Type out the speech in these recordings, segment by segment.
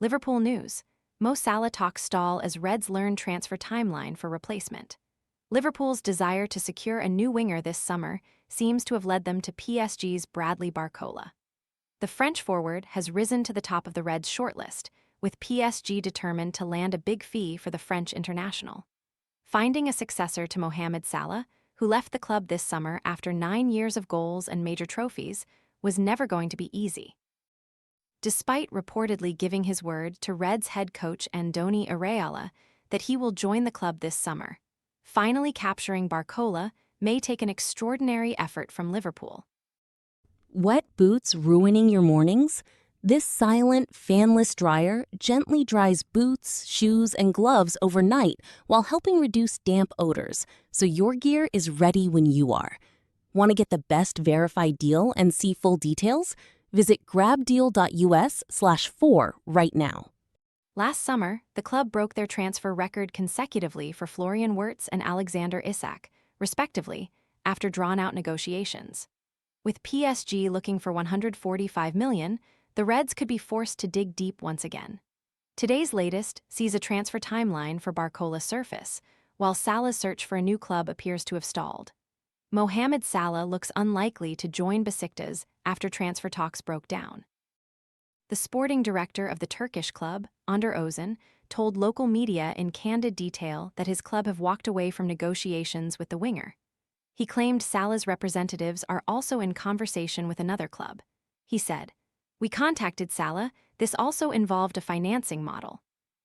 Liverpool news. Mo Salah talks stall as Reds learn transfer timeline for replacement. Liverpool's desire to secure a new winger this summer seems to have led them to PSG's Bradley Barcola. The French forward has risen to the top of the Reds' shortlist, with PSG determined to land a big fee for the French international. Finding a successor to Mohamed Salah, who left the club this summer after 9 years of goals and major trophies, was never going to be easy. Despite reportedly giving his word to Reds head coach Andoni Iraola that he will join the club this summer, finally capturing Barcola may take an extraordinary effort from Liverpool. Wet boots ruining your mornings? This silent, fanless dryer gently dries boots, shoes, and gloves overnight while helping reduce damp odors, so your gear is ready when you are. Want to get the best verified deal and see full details? Visit grabdeal.us/4 right now. Last summer, the club broke their transfer record consecutively for Florian Wirtz and Alexander Isak, respectively, after drawn-out negotiations. With PSG looking for $145 million, the Reds could be forced to dig deep once again. Today's latest sees a transfer timeline for Barcola surface, while Salah's search for a new club appears to have stalled. Mohamed Salah looks unlikely to join Besiktas after transfer talks broke down. The sporting director of the Turkish club, Andoni Iraola, told local media in candid detail that his club have walked away from negotiations with the winger. He claimed Salah's representatives are also in conversation with another club. He said, "We contacted Salah. This also involved a financing model.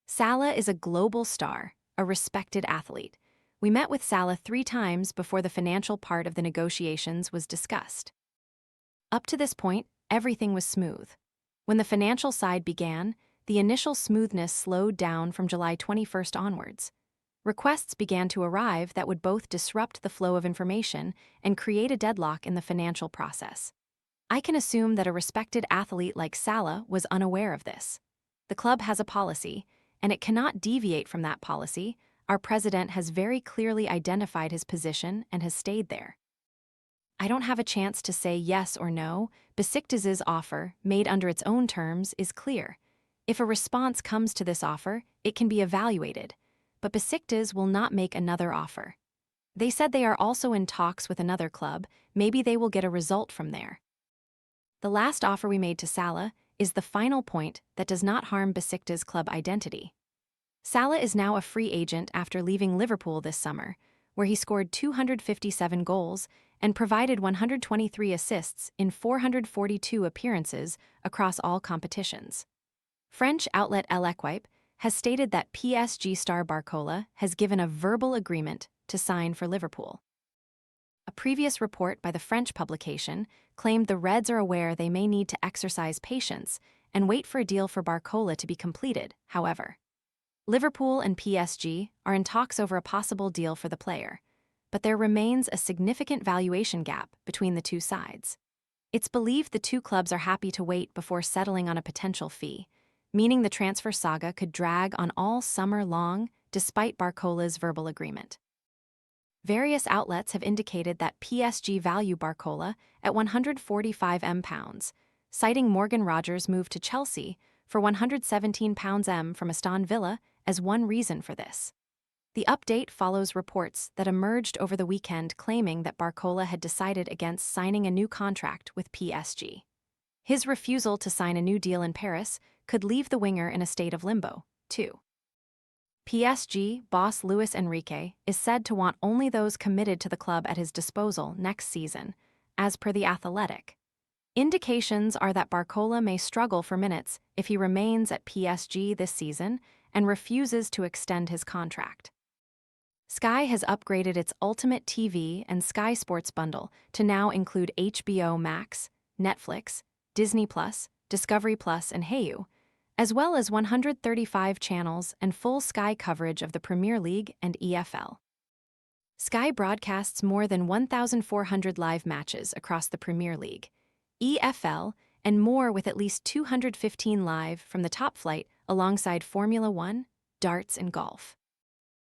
Salah is a global star, a respected athlete. We met with Salah 3 times before the financial part of the negotiations was discussed." Up to this point, everything was smooth. When the financial side began, the initial smoothness slowed down from July 21st onwards. Requests began to arrive that would both disrupt the flow of information and create a deadlock in the financial process. I can assume that a respected athlete like Salah was unaware of this. The club has a policy, and it cannot deviate from that policy. Our president has very clearly identified his position and has stayed there. I don't have a chance to say yes or no. Besiktas's offer, made under its own terms, is clear. If a response comes to this offer, it can be evaluated. But Besiktas will not make another offer. They said they are also in talks with another club. Maybe they will get a result from there. The last offer we made to Salah is the final point that does not harm Besiktas' club identity. Salah is now a free agent after leaving Liverpool this summer, where he scored 257 goals and provided 123 assists in 442 appearances across all competitions. French outlet L'Equipe has stated that PSG star Barcola has given a verbal agreement to sign for Liverpool. A previous report by the French publication claimed the Reds are aware they may need to exercise patience and wait for a deal for Barcola to be completed, however. Liverpool and PSG are in talks over a possible deal for the player, but there remains a significant valuation gap between the two sides. It's believed the two clubs are happy to wait before settling on a potential fee, meaning the transfer saga could drag on all summer long despite Barcola's verbal agreement. Various outlets have indicated that PSG value Barcola at £145 million, citing Morgan Rogers' move to Chelsea for £117 million from Aston Villa as one reason for this. The update follows reports that emerged over the weekend claiming that Barcola had decided against signing a new contract with PSG. His refusal to sign a new deal in Paris could leave the winger in a state of limbo, too. PSG boss Luis Enrique is said to want only those committed to the club at his disposal next season, as per The Athletic. Indications are that Barcola may struggle for minutes if he remains at PSG this season and refuses to extend his contract. Sky has upgraded its Ultimate TV and Sky Sports bundle to now include HBO Max, Netflix, Disney+, Discovery+, and Hayu, as well as 135 channels and full Sky coverage of the Premier League and EFL. Sky broadcasts more than 1,400 live matches across the Premier League, EFL, and more, with at least 215 live from the top flight alongside Formula One, darts, and golf.